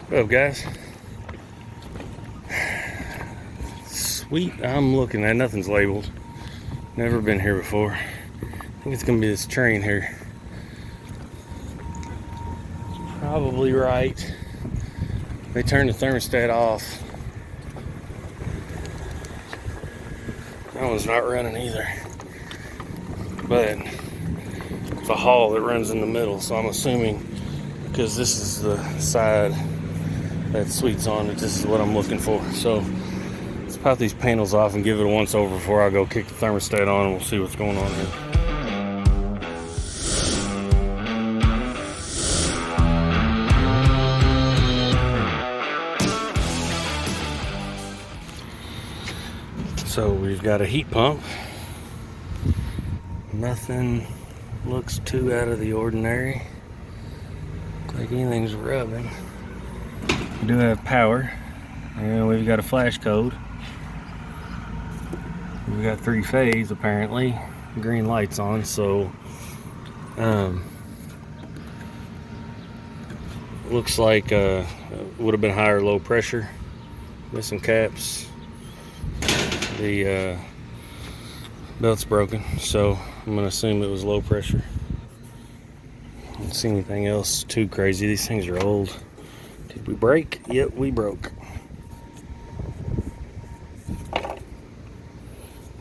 What up, guys? Sweet, I'm looking at nothing's labeled. Never been here before. I think it's gonna be this Trane here. Probably right. They turned the thermostat off. That one's not running either. But it's a hall that runs in the middle, so I'm assuming because this is the side that Sweet's on, that this is what I'm looking for. So let's pop these panels off and give it a once over before I go kick the thermostat on, and we'll see what's going on here. So we've got a heat pump. Nothing looks too out of the ordinary. Looks like anything's rubbing. We do have power, and we've got a flash code. We've got 3-phase apparently. Green lights on, so looks like would have been high or low pressure. Missing caps. The belt's broken, so I'm gonna assume it was low pressure. I don't see anything else too crazy. These things are old. Did we break? Yep, we broke.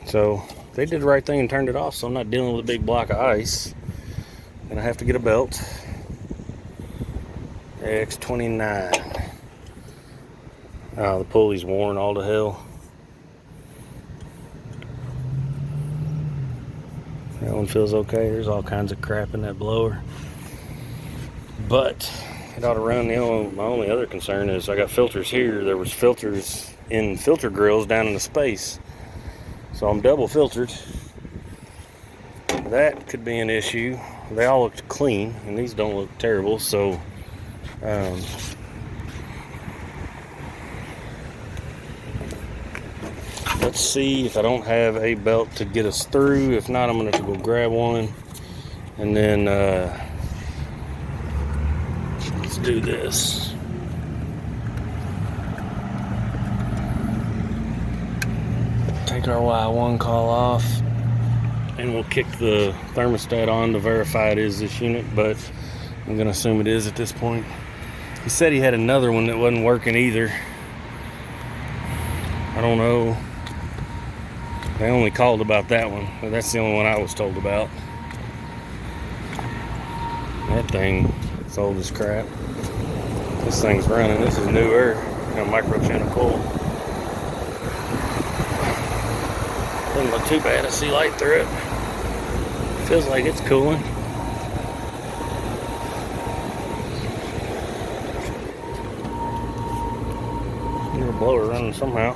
So they did the right thing and turned it off, so I'm not dealing with a big block of ice. Gonna have to get a belt. X29. Oh, the pulley's worn all to hell. That one feels okay. There's all kinds of crap in that blower, but it ought to run. My only other concern is I got filters here. There was filters in filter grills down in the space, so I'm double filtered. That could be an issue. They all looked clean, and these don't look terrible. So let's see if I don't have a belt to get us through. If not, I'm gonna have to go grab one, and then let's do this. Take our Y1 call off, and we'll kick the thermostat on to verify it is this unit, but I'm gonna assume it is at this point. He said he had another one that wasn't working either. I don't know. They only called about that one, but that's the only one I was told about. That thing is old as crap. This thing's running. This is newer. Micro channel coil. Doesn't look too bad. I see light through it. Feels like it's cooling. Get a blower running somehow.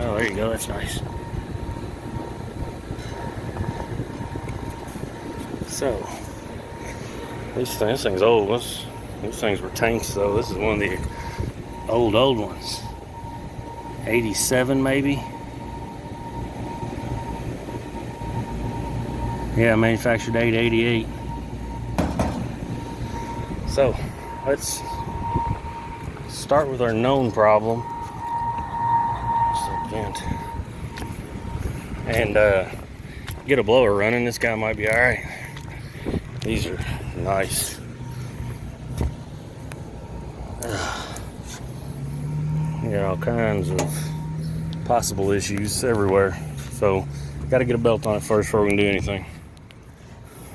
Oh, there you go. That's nice. So, this thing's old. These things were tanks, though. This is one of the old ones. 87, maybe. Yeah, manufactured 888. So, let's start with our known problem. Vent. And get a blower running. This guy might be alright. These are nice. You got all kinds of possible issues everywhere. So got to get a belt on it first before we can do anything.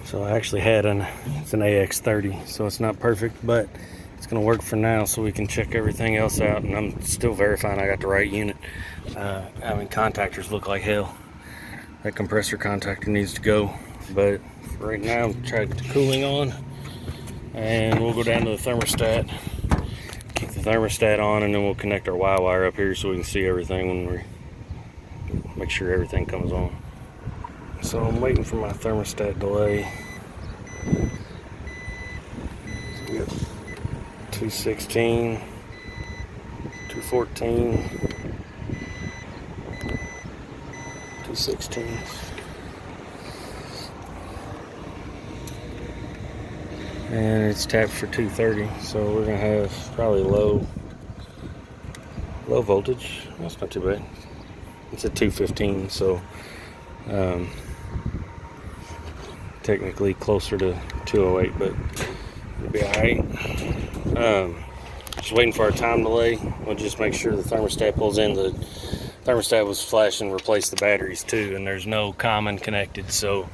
So I actually had it's an AX30, so it's not perfect, but it's going to work for now, so we can check everything else out. And I'm still verifying I got the right unit. Contactors look like hell. That compressor contactor needs to go, but for right now, try to get the cooling on, and we'll go down to the thermostat, kick the thermostat on, and then we'll connect our Y wire up here so we can see everything when we make sure everything comes on. So I'm waiting for my thermostat delay. So we got 216, 214. 216. and it's tapped for 230, so we're gonna have probably low voltage. That's not too bad. It's at 215, so technically closer to 208, but it'll be all right. Just waiting for our time delay. We'll just make sure the thermostat pulls in. The thermostat was flashing, replace the batteries too, and there's no common connected, so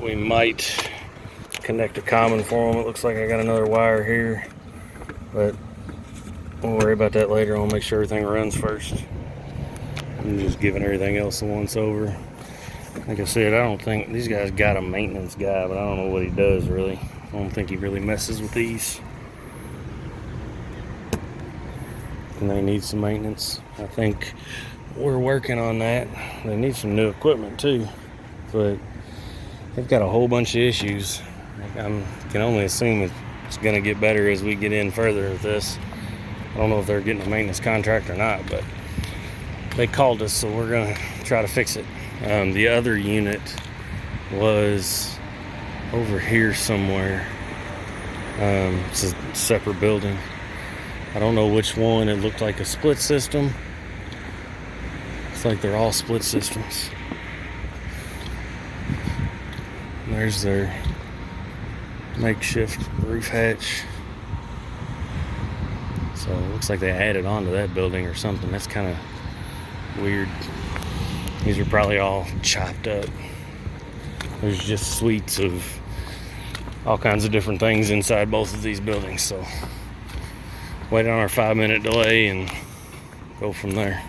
we might connect a common for them. It looks like I got another wire here, but we'll worry about that later. I'll make sure everything runs first. I'm just giving everything else a once over. Like I said, I don't think these guys got a maintenance guy, but I don't know what he does really. I don't think he really messes with these. And they need some maintenance. I think we're working on that. They need some new equipment too, but they've got a whole bunch of issues. I can only assume it's going to get better as we get in further with this. I don't know if they're getting a maintenance contract or not, but they called us, so we're going to try to fix it. The other unit was over here somewhere. It's a separate building. I don't know which one. It looked like a split system. It's like they're all split systems. And there's their makeshift roof hatch. So it looks like they added on to that building or something. That's kind of weird. These are probably all chopped up. There's just suites of all kinds of different things inside both of these buildings. So wait on our 5-minute delay and go from there.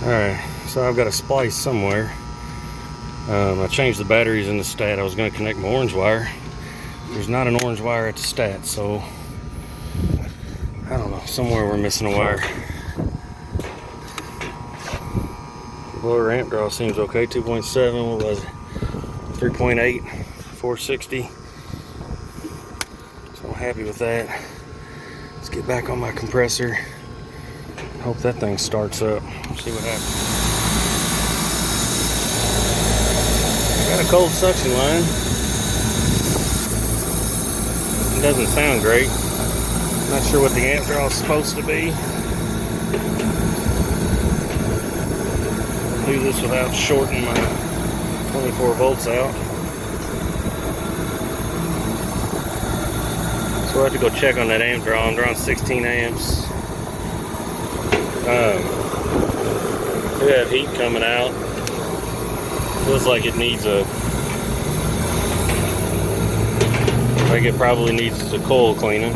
Alright, so I've got a splice somewhere. I changed the batteries in the stat. I was going to connect my orange wire. There's not an orange wire at the stat, so I don't know. Somewhere we're missing a wire. Blower amp draw seems okay. 2.7. What was it? 3.8. 460. So I'm happy with that. Let's get back on my compressor. Hope that thing starts up. See what happens. Got a cold suction line. It doesn't sound great. Not sure what the amp draw is supposed to be. Do this without shorting my 24 volts out. So we'll have to go check on that amp draw. I'm drawing 16 amps. We have heat coming out. Feels like it needs it probably needs a coil cleaning.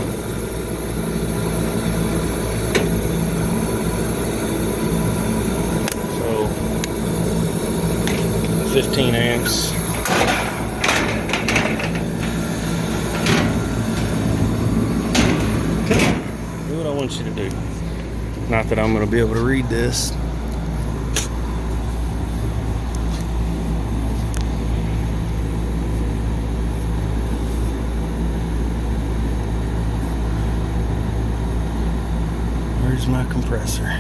So 15 amps. Do what I want you to do. Not that I'm going to be able to read this. Where's my compressor?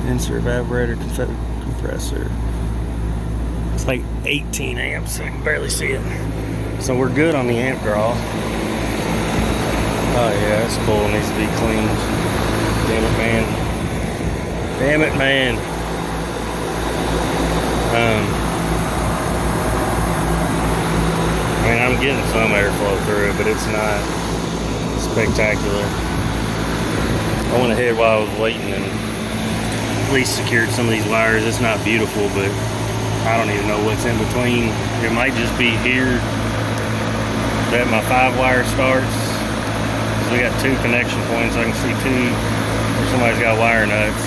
Insert evaporator compressor. It's like 18 amps. I can barely see it. So we're good on the amp draw. Oh yeah, that's cool. It needs to be cleaned. Damn it, man. Damn it, man. I mean, I'm getting some airflow through it, but it's not spectacular. I went ahead while I was waiting and at least secured some of these wires. It's not beautiful, but I don't even know what's in between. It might just be here that my 5-wire starts. We got 2 connection points. I can see 2 where somebody's got wire nuts.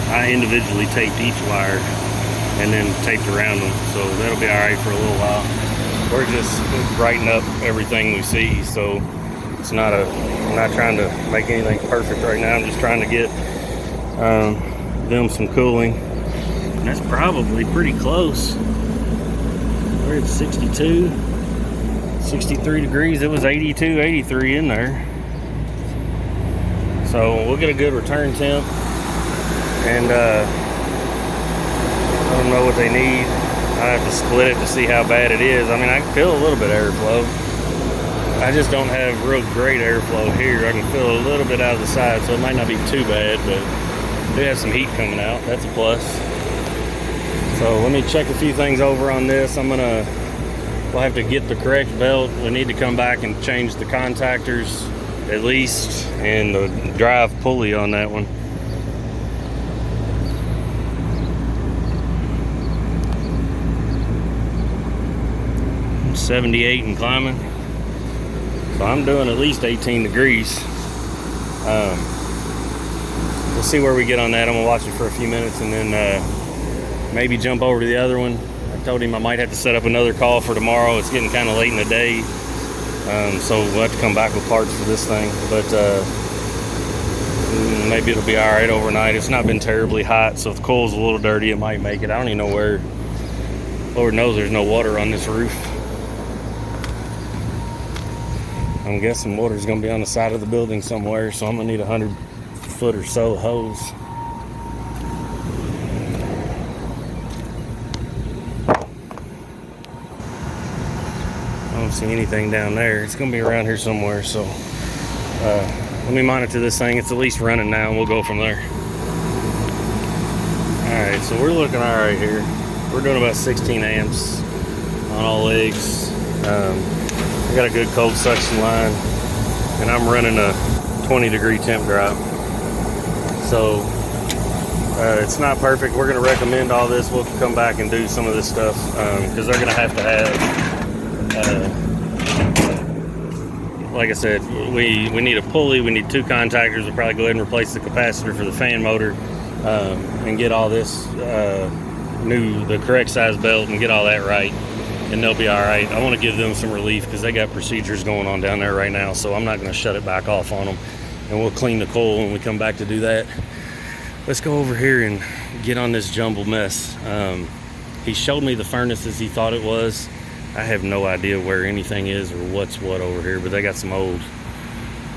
I individually taped each wire and then taped around them, so that'll be all right for a little while. We're just writing up everything we see, so it's not I'm not trying to make anything perfect right now. I'm just trying to get them some cooling. And that's probably pretty close. We're at 62. 63 degrees. It was 82, 83 in there. So we'll get a good return temp. And I don't them know what they need. I have to split it to see how bad it is. I mean, I can feel a little bit of airflow. I just don't have real great airflow here. I can feel a little bit out of the side, so it might not be too bad, but I do have some heat coming out. That's a plus. So let me check a few things over on this. We'll have to get the correct belt. We need to come back and change the contactors at least, and the drive pulley on that one. I'm 78 and climbing. So I'm doing at least 18 degrees. We'll see where we get on that. I'm gonna watch it for a few minutes and then maybe jump over to the other one. I told him I might have to set up another call for tomorrow. It's getting kind of late in the day. So we'll have to come back with parts for this thing. But maybe it'll be all right overnight. It's not been terribly hot, so if the coil's a little dirty, it might make it. I don't even know where. Lord knows there's no water on this roof. I'm guessing water's gonna be on the side of the building somewhere, so I'm gonna need 100-foot or so hose. I don't see anything down there. It's gonna be around here somewhere, so let me monitor this thing. It's at least running now, and we'll go from there. Alright, so we're looking alright here. We're doing about 16 amps on all legs. I got a good cold suction line, and I'm running a 20-degree temp drop. So it's not perfect. We're going to recommend all this. We'll come back and do some of this stuff because they're going to have, like I said, we need a pulley. We need 2 contactors. We'll probably go ahead and replace the capacitor for the fan motor and get all this the correct size belt and get all that right. And they'll be all right. I want to give them some relief because they got procedures going on down there right now, so I'm not going to shut it back off on them. And we'll clean the coil when we come back to do that. Let's go over here and get on this jumbled mess. He showed me the furnaces he thought it was. I have no idea where anything is or what's what over here, but they got some old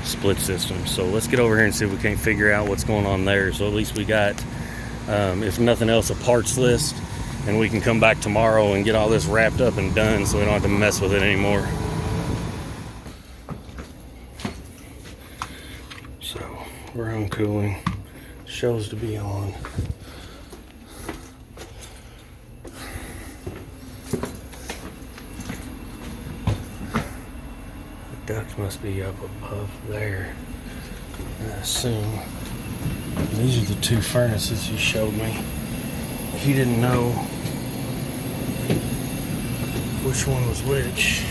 split systems. So let's get over here and see if we can't figure out what's going on there. So at least we got, if nothing else, a parts list. And we can come back tomorrow and get all this wrapped up and done so we don't have to mess with it anymore. So, we're on cooling. Shows to be on. The duct must be up above there, I assume. And these are the 2 furnaces he showed me. He didn't know which one was which.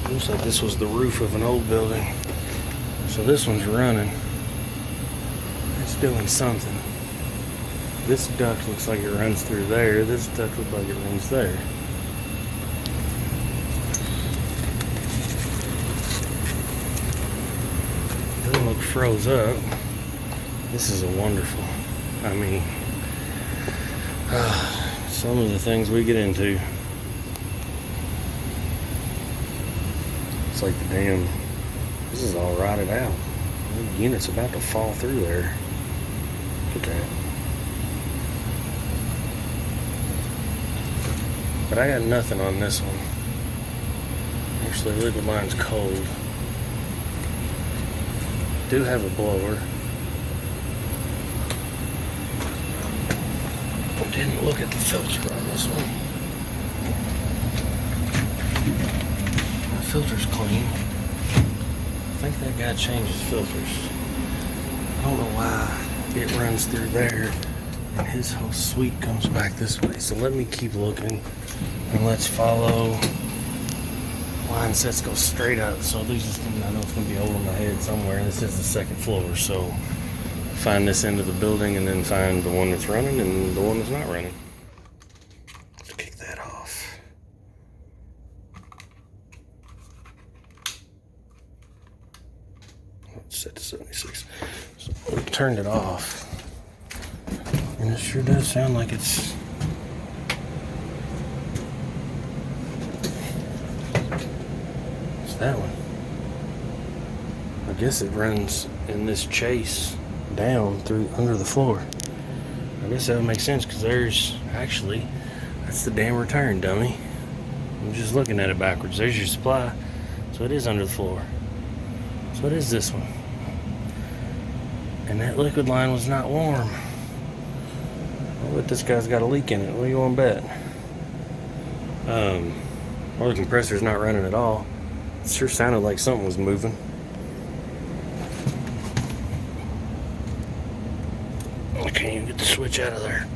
Looks like this was the roof of an old building. So this one's running. It's doing something. This duct looks like it runs through there. This duct looks like it runs there. Doesn't look froze up. This is a wonderful. I mean, some of the things we get into. It's like the damn, this is all rotted out. The unit's about to fall through there. Look at that. But I got nothing on this one. Actually, liquid line's cold. Do have a blower. Didn't look at the filter on this one. The filter's clean. I think that guy changes filters. I don't know why it runs through there and his whole suite comes back this way. So let me keep looking and let's follow. Line sets go straight up. So these just, I know it's gonna be over my head somewhere. This is the 2nd floor, so find this end of the building and then find the one that's running and the one that's not running. Let's kick that off. Let's set to 76. So we turned it off. And it sure does sound like it's... It's that one. I guess it runs in this chase down through under the floor. I guess that would make sense because there's actually, that's the damn return, dummy. I'm just looking at it backwards. There's your supply. So it is under the floor. So it is this one. And that liquid line was not warm. I bet this guy's got a leak in it. What do you want to bet? Or the compressor's not running at all. It sure sounded like something was moving. I can't even get the switch out of there.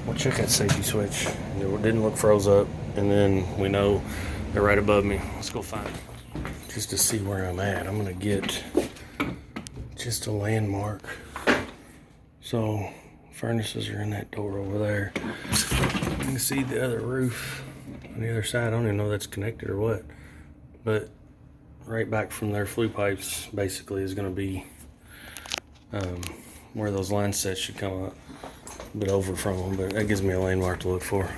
We'll check that safety switch. It didn't look froze up. And then we know they're right above me. Let's go find it. Just to see where I'm at, I'm gonna get just a landmark. So furnaces are in that door over there. You can see the other roof on the other side. I don't even know if that's connected or what. But right back from their flue pipes basically is gonna be where those line sets should come up. A bit over from them, but that gives me a landmark to look for.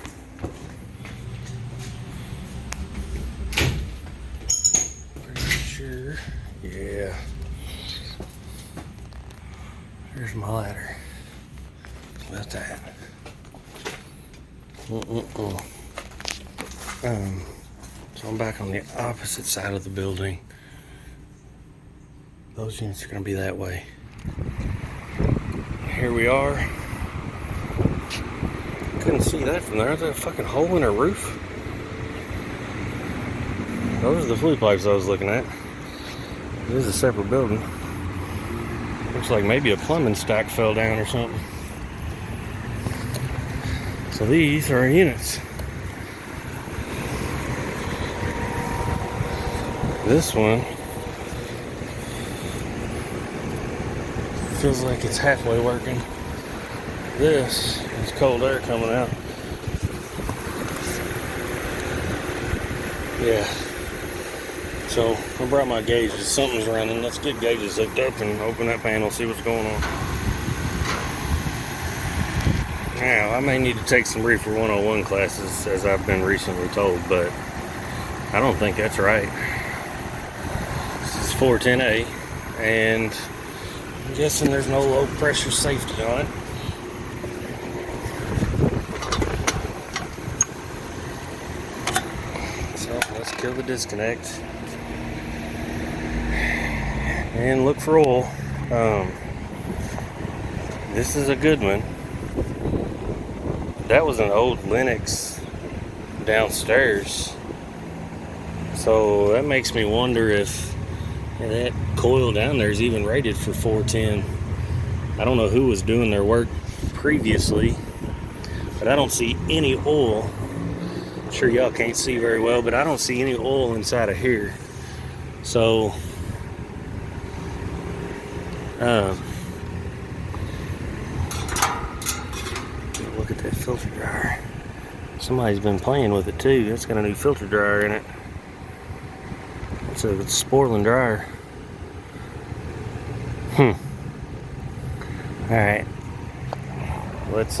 Yeah. Here's my ladder. About that. So I'm back on the opposite side of the building. Those units are going to be that way. Here we are. Couldn't see that from there. Is that a fucking hole in her roof? Those are the flue pipes I was looking at. This is a separate building. Looks like maybe a plumbing stack fell down or something. So these are our units. This one feels like it's halfway working. This is cold air coming out. Yeah. So I brought my gauges. Something's running. Let's get gauges hooked up and open that panel, see what's going on. Now, I may need to take some reefer 101 classes, as I've been recently told, but I don't think that's right. This is 410A, and I'm guessing there's no low pressure safety on it. So let's kill the disconnect and look for oil. This is a Goodman. That was an old Lennox downstairs. So that makes me wonder if that coil down there is even rated for 410. I don't know who was doing their work previously, but I don't see any oil. I'm sure y'all can't see very well, but I don't see any oil inside of here. So look at that filter dryer. Somebody's been playing with it too. That's got a new filter dryer in it. It's a Sportland dryer. Alright. Let's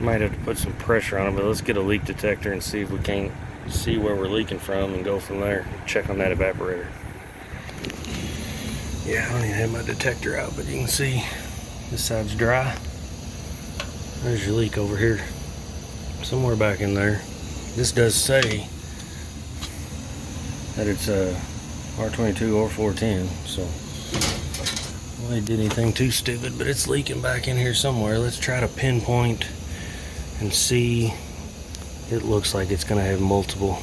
might have to put some pressure on it, but let's get a leak detector and see if we can't see where we're leaking from and go from there. Check on that evaporator. Yeah, I don't even have my detector out, but you can see this side's dry. There's your leak over here. Somewhere back in there. This does say that it's a R22 or 410, so well, I did anything too stupid, but it's leaking back in here somewhere. Let's try to pinpoint and see. It looks like it's gonna have multiple.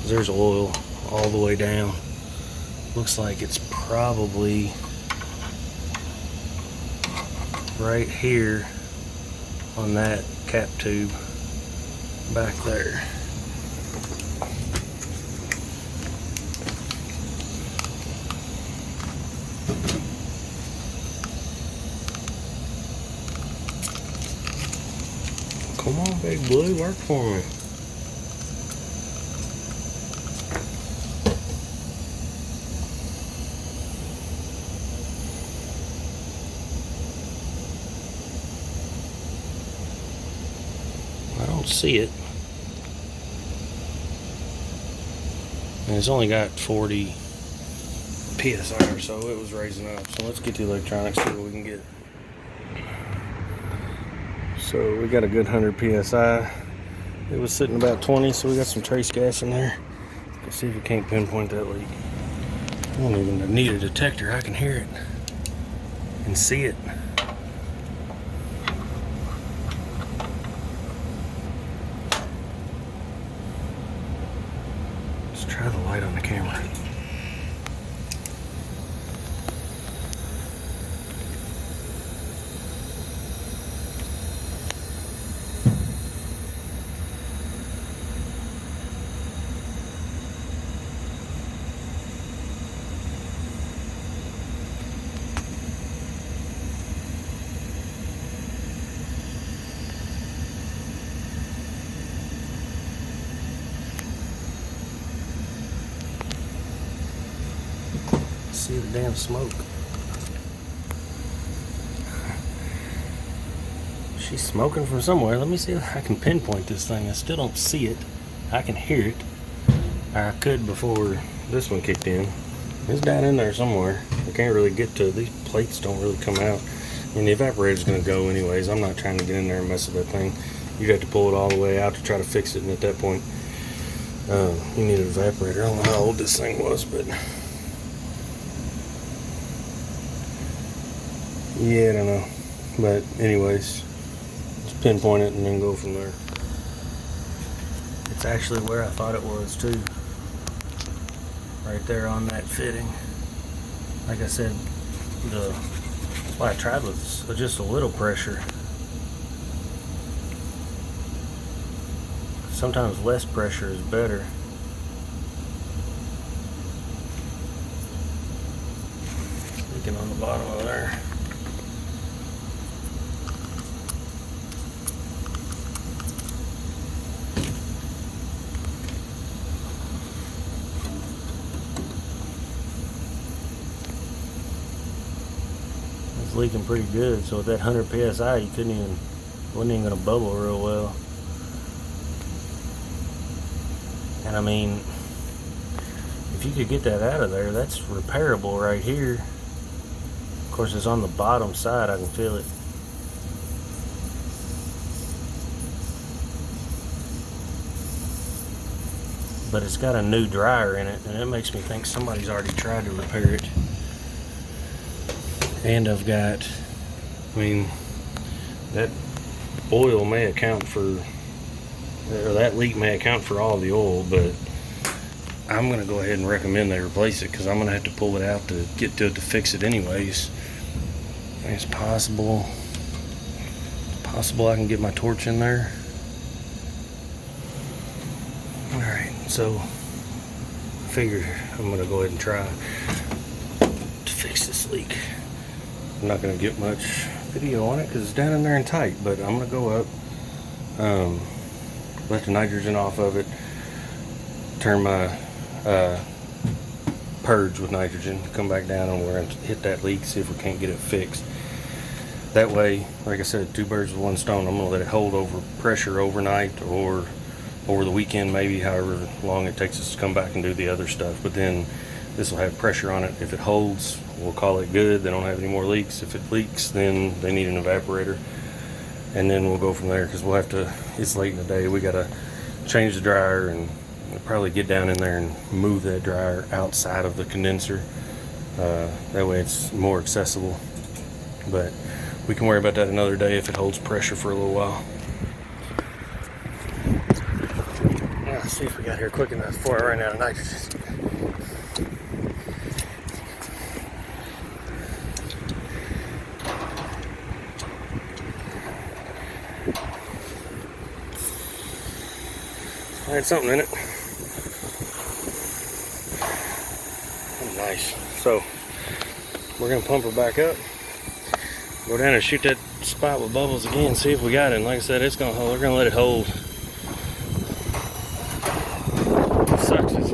There's oil all the way down. Looks like it's probably right here on that cap tube back there. Come on, Big Blue, work for me. I don't see it. And it's only got 40 PSI, so it was raising up. So let's get the electronics, see what we can get. So we got a good 100 PSI. It was sitting about 20, so we got some trace gas in there. Let's see if we can't pinpoint that leak. I don't even need a detector. I can hear it and see it. Let's try the light on the camera. See the damn smoke. She's smoking from somewhere. Let me see if I can pinpoint this thing. I still don't see it. I can hear it. I could before this one kicked in. It's down in there somewhere. I can't really get to it. These plates don't really come out. And the evaporator's gonna go anyways. I'm not trying to get in there and mess with that thing. You'd have to pull it all the way out to try to fix it, and at that point you need an evaporator. I don't know how old this thing was, but yeah, I don't know. But anyways, just pinpoint it and then go from there. It's actually where I thought it was too. Right there on that fitting. Like I said, that's why I tried with just a little pressure. Sometimes less pressure is better. Leaking on the bottom of there. Leaking pretty good, so with that 100 PSI you wasn't even gonna bubble real well. And I mean, if you could get that out of there, that's repairable right here. Of course, it's on the bottom side, I can feel it. But it's got a new dryer in it, and it makes me think somebody's already tried to repair it. And I've got, I mean, that oil may account for, or that leak may account for all the oil, but I'm going to go ahead and recommend they replace it because I'm going to have to pull it out to get to it to fix it anyways. It's possible I can get my torch in there. Alright, so I figure I'm going to go ahead and try to fix this leak. I'm not going to get much video on it because it's down in there and tight, but I'm going to go up, let the nitrogen off of it, turn my purge with nitrogen, come back down, and we're going to hit that leak, see if we can't get it fixed. That way, like I said, 2 birds with 1 stone. I'm going to let it hold over pressure overnight or over the weekend, maybe however long it takes us to come back and do the other stuff. But then this will have pressure on it. If it holds, we'll call it good. They don't have any more leaks. If it leaks, then they need an evaporator, and then we'll go from there because we'll have to, it's late in the day, we got to change the dryer and probably get down in there and move that dryer outside of the condenser. That way it's more accessible, but we can worry about that another day if it holds pressure for a little while. Now, let's see if we got here quick enough before I run out of nitrogen. I had something in it. Oh, nice. So we're gonna pump her back up, go down and shoot that spot with bubbles again, see if we got it. And like I said, it's gonna hold. We're gonna let it hold. What sucks is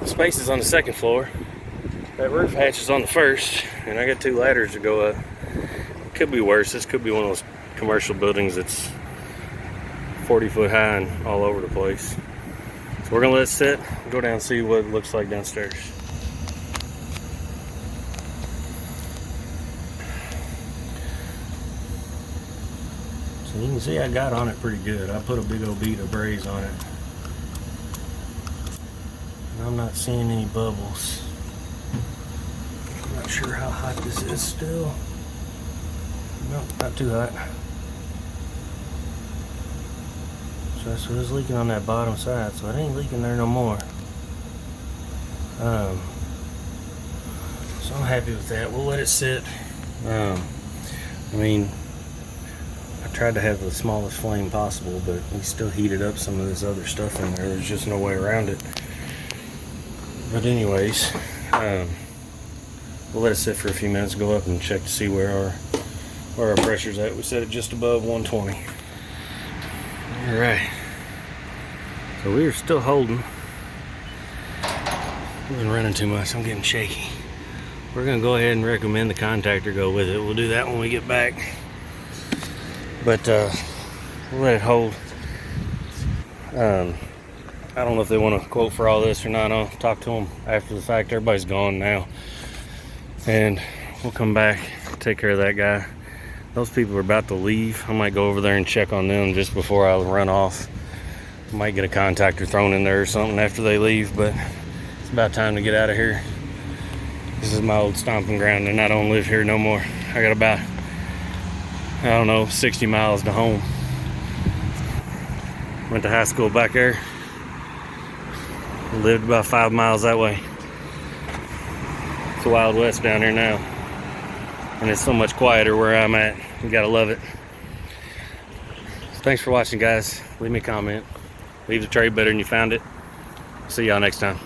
the space is on the 2nd floor. That roof hatch is on the 1st, and I got 2 ladders to go up. It could be worse. This could be one of those commercial buildings that's 40 foot high and all over the place. So we're gonna let it sit, go down and see what it looks like downstairs. So you can see I got on it pretty good. I put a big old bead of braze on it. And I'm not seeing any bubbles. I'm not sure how hot this is still. Nope, not too hot. So that's what it's leaking on that bottom side. So it ain't leaking there no more. So I'm happy with that. We'll let it sit. I mean, I tried to have the smallest flame possible, but we still heated up some of this other stuff in there. There's just no way around it. But anyways, we'll let it sit for a few minutes, go up and check to see where our pressure's at. We set it just above 120. Alright. So we are still holding. I've been running too much. I'm getting shaky. We're going to go ahead and recommend the contactor go with it. We'll do that when we get back. But we'll let it hold. I don't know if they want to quote for all this or not. I'll talk to them after the fact. Everybody's gone now. And we'll come back, take care of that guy. Those people are about to leave. I might go over there and check on them just before I run off. I might get a contactor thrown in there or something after they leave, but it's about time to get out of here. This is my old stomping ground, and I don't live here no more. I got about, I don't know, 60 miles to home. Went to high school back there. Lived about 5 miles that way. It's the Wild West down here now. And it's so much quieter where I'm at. You gotta love it. So thanks for watching, guys. Leave me a comment. Leave the trade better than you found it. See y'all next time.